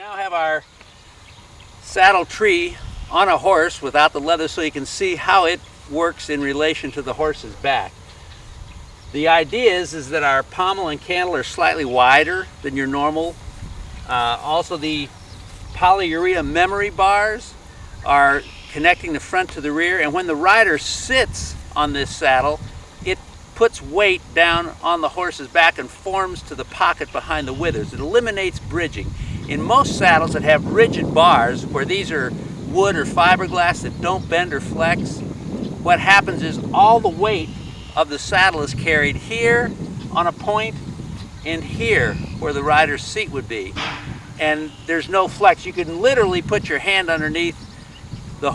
now have our saddle tree on a horse without the leather so you can see how it works in relation to the horse's back. The idea is that our pommel and cantle are slightly wider than your normal. Also the polyurea memory bars are connecting the front to the rear, and when the rider sits on this saddle, it puts weight down on the horse's back and forms to the pocket behind the withers. It eliminates bridging. In most saddles that have rigid bars, where these are wood or fiberglass that don't bend or flex, what happens is all the weight of the saddle is carried here on a point and here where the rider's seat would be. And there's no flex. You can literally put your hand underneath the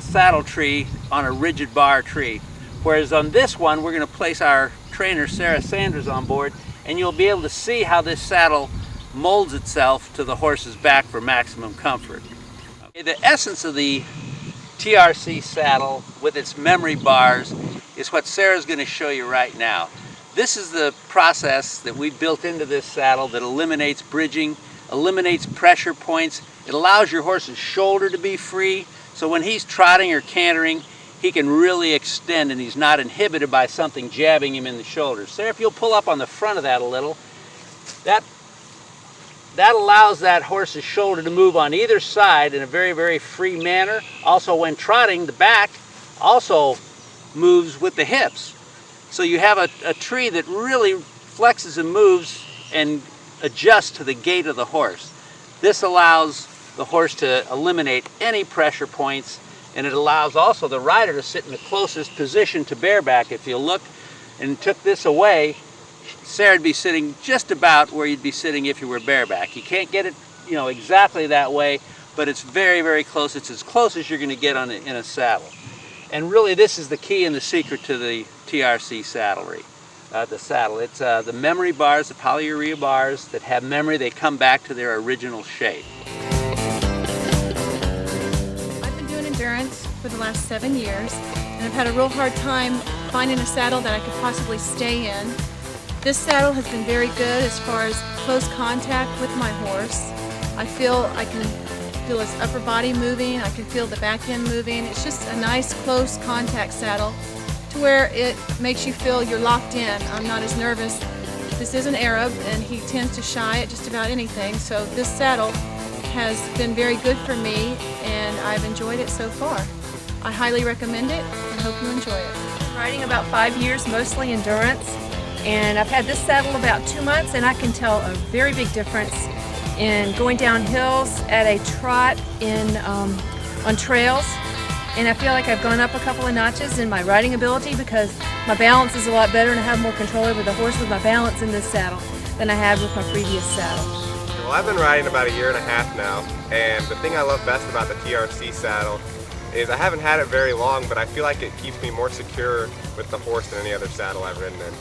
saddle tree on a rigid bar tree. Whereas on this one, we're going to place our trainer, Sarah Sanders, on board, and you'll be able to see how this saddle molds itself to the horse's back for maximum comfort. Okay, the essence of the TRC saddle with its memory bars is what Sarah's going to show you right now. This is the process that we built into this saddle that eliminates bridging, eliminates pressure points. It allows your horse's shoulder to be free, so when he's trotting or cantering, he can really extend and he's not inhibited by something jabbing him in the shoulder. Sarah, if you'll pull up on the front of that a little, that allows that horse's shoulder to move on either side in a very, very free manner. Also, when trotting, the back also moves with the hips. So you have a tree that really flexes and moves and adjusts to the gait of the horse. This allows the horse to eliminate any pressure points, and it allows also the rider to sit in the closest position to bareback. If you look and took this away, Sarah would be sitting just about where you'd be sitting if you were bareback. You can't get it, exactly that way, but it's very, very close. It's as close as you're going to get in a saddle. And really, this is the key and the secret to the TRC Saddlery. The saddle. It's the memory bars, the polyurea bars that have memory. They come back to their original shape. I've been doing endurance for the last 7 years, and I've had a real hard time finding a saddle that I could possibly stay in. This saddle has been very good as far as close contact with my horse. I can feel his upper body moving, I can feel the back end moving. It's just a nice close contact saddle to where it makes you feel you're locked in. I'm not as nervous. This is an Arab and he tends to shy at just about anything, so this saddle has been very good for me and I've enjoyed it so far. I highly recommend it and hope you enjoy it. I'm riding about 5 years, mostly endurance, and I've had this saddle about 2 months, and I can tell a very big difference in going down hills at a trot on trails. And I feel like I've gone up a couple of notches in my riding ability because my balance is a lot better and I have more control over the horse with my balance in this saddle than I had with my previous saddle. Well, I've been riding about 1.5 years now, and the thing I love best about the TRC saddle is I haven't had it very long, but I feel like it keeps me more secure with the horse than any other saddle I've ridden in.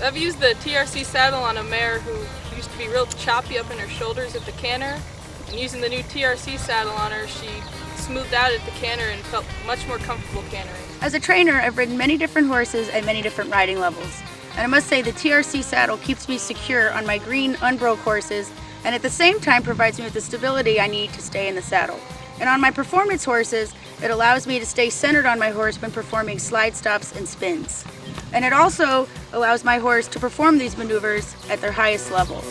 I've used the TRC saddle on a mare who used to be real choppy up in her shoulders at the canter, and using the new TRC saddle on her, she smoothed out at the canter and felt much more comfortable cantering. As a trainer, I've ridden many different horses at many different riding levels, and I must say the TRC saddle keeps me secure on my green unbroke horses and at the same time provides me with the stability I need to stay in the saddle. And on my performance horses, it allows me to stay centered on my horse when performing slide stops and spins. And it also allows my horse to perform these maneuvers at their highest level.